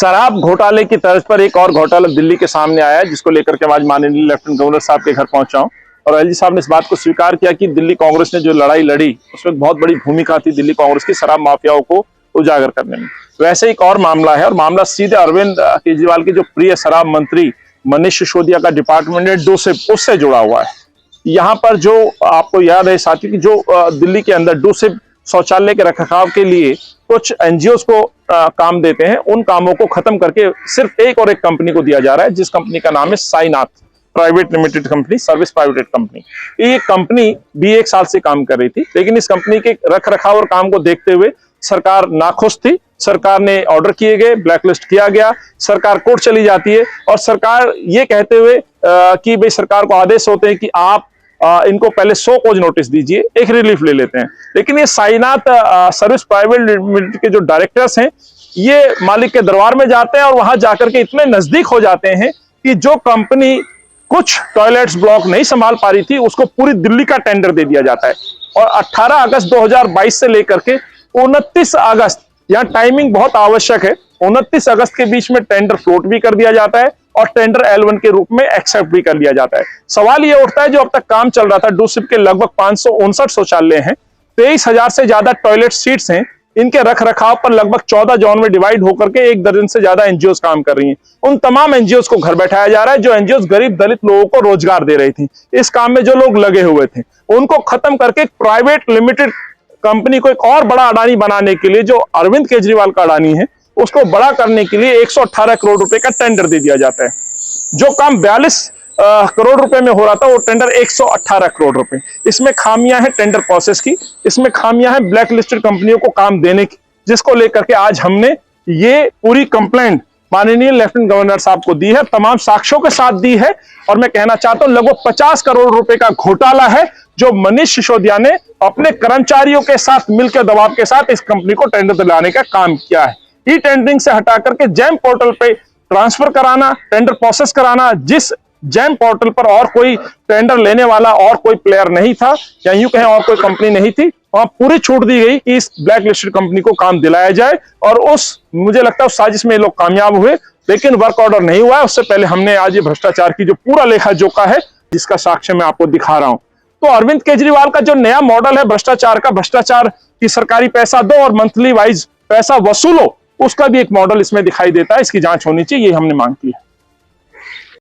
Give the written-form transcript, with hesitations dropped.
शराब घोटाले की तर्ज पर एक और घोटाला दिल्ली के सामने आया है, जिसको लेकर के आज माननीय लेफ्टिनेंट गवर्नर साहब के घर पहुंचा हूं। और एलजी साहब ने इस बात को स्वीकार किया कि दिल्ली कांग्रेस ने जो लड़ाई लड़ी उसमें बहुत बड़ी भूमिका थी दिल्ली कांग्रेस की शराब माफियाओं को उजागर करने में। वैसे एक और मामला है, और मामला सीधे अरविंद केजरीवाल के जो प्रिय शराब मंत्री मनीष सिसोदिया का डिपार्टमेंट है डोसिप, उससे जुड़ा हुआ है। यहाँ पर जो आपको याद है साथी कि जो दिल्ली के अंदर डोसिप शौचालय के रखरखाव के लिए कुछ एनजीओस को काम देते हैं, उन कामों को खत्म करके सिर्फ एक और एक कंपनी को दिया जा रहा है, जिस कंपनी का नाम है Sainath private limited company, service private company. ये कंपनी भी 1 साल से काम कर रही थी, लेकिन इस कंपनी के रखरखाव और काम को देखते हुए सरकार नाखुश थी। सरकार ने ऑर्डर किए गए, ब्लैकलिस्ट किया गया, सरकार कोर्ट चली जाती है और सरकार ये कहते हुए कि भाई सरकार को आदेश होते हैं कि आप इनको पहले 100 कोज नोटिस दीजिए, एक रिलीफ ले लेते हैं। लेकिन ये साईनाथ सर्विस प्राइवेट लिमिटेड के जो डायरेक्टर्स हैं, ये मालिक के दरबार में जाते हैं और वहां जाकर के इतने नजदीक हो जाते हैं कि जो कंपनी कुछ टॉयलेट्स ब्लॉक नहीं संभाल पा रही थी, उसको पूरी दिल्ली का टेंडर दे दिया जाता है। और 18 अगस्त 2022 से लेकर के 29 अगस्त, यहाँ टाइमिंग बहुत आवश्यक है, 29 अगस्त के बीच में टेंडर फ्लोट भी कर दिया जाता है और टेंडर L1 के रूप में एक्सेप्ट भी कर लिया जाता है। सवाल ये उठता है, जो अब तक काम चल रहा था, डोसिप के लगभग 559 शौचालय हैं, 23,000 से ज्यादा टॉयलेट सीट्स हैं, इनके रख रखाव पर लगभग 14 जोन में डिवाइड होकर के 1 दर्जन से ज्यादा एनजीओस काम कर रही हैं। उन तमाम एनजीओस को घर बैठाया जा रहा है, जो एनजीओस गरीब दलित लोगों को रोजगार दे रही थी। इस काम में जो लोग लगे हुए थे उनको खत्म करके प्राइवेट लिमिटेड कंपनी को एक और बड़ा अडानी बनाने के लिए, जो अरविंद केजरीवाल का अडानी है, उसको बड़ा करने के लिए 118 करोड़ रुपए का टेंडर दे दिया जाता है। जो काम 42 करोड़ रुपए में हो रहा था, वो टेंडर 118 करोड़ रुपए। इसमें खामियां हैं टेंडर प्रोसेस की, इसमें खामियां हैं ब्लैक लिस्टेड कंपनियों को काम देने की, जिसको लेकर के आज हमने ये पूरी कंप्लेंट माननीय लेफ्टिनेंट गवर्नर साहब को दी है, तमाम साक्ष्यों के साथ दी है। और मैं कहना चाहता हूं, लगभग 50 करोड़ रुपए का घोटाला है, जो मनीष सिसोदिया ने अपने कर्मचारियों के साथ मिलकर दबाव के साथ इस कंपनी को टेंडर दिलाने का काम किया है। ई टेंडरिंग से हटा करके जैम पोर्टल पे ट्रांसफर कराना, टेंडर प्रोसेस कराना, जिस जैम पोर्टल पर और कोई टेंडर लेने वाला और कोई प्लेयर नहीं था, या यूं कहें और कोई कंपनी नहीं थी, वहां पूरी छूट दी गई कि इस ब्लैक लिस्टेड कंपनी को काम दिलाया जाए। और मुझे लगता है उस साजिश में ये लोग कामयाब हुए, लेकिन वर्क ऑर्डर नहीं हुआ है। उससे पहले हमने आज ये भ्रष्टाचार की जो पूरा लेखा जोखा है, जिसका साक्ष्य मैं आपको दिखा रहा हूं। तो अरविंद केजरीवाल का जो नया मॉडल है भ्रष्टाचार का, भ्रष्टाचार की सरकारी पैसा दो और मंथली वाइज पैसा वसूलो, उसका भी एक मॉडल इसमें दिखाई देता है। इसकी जांच होनी चाहिए, ये हमने मांग की है।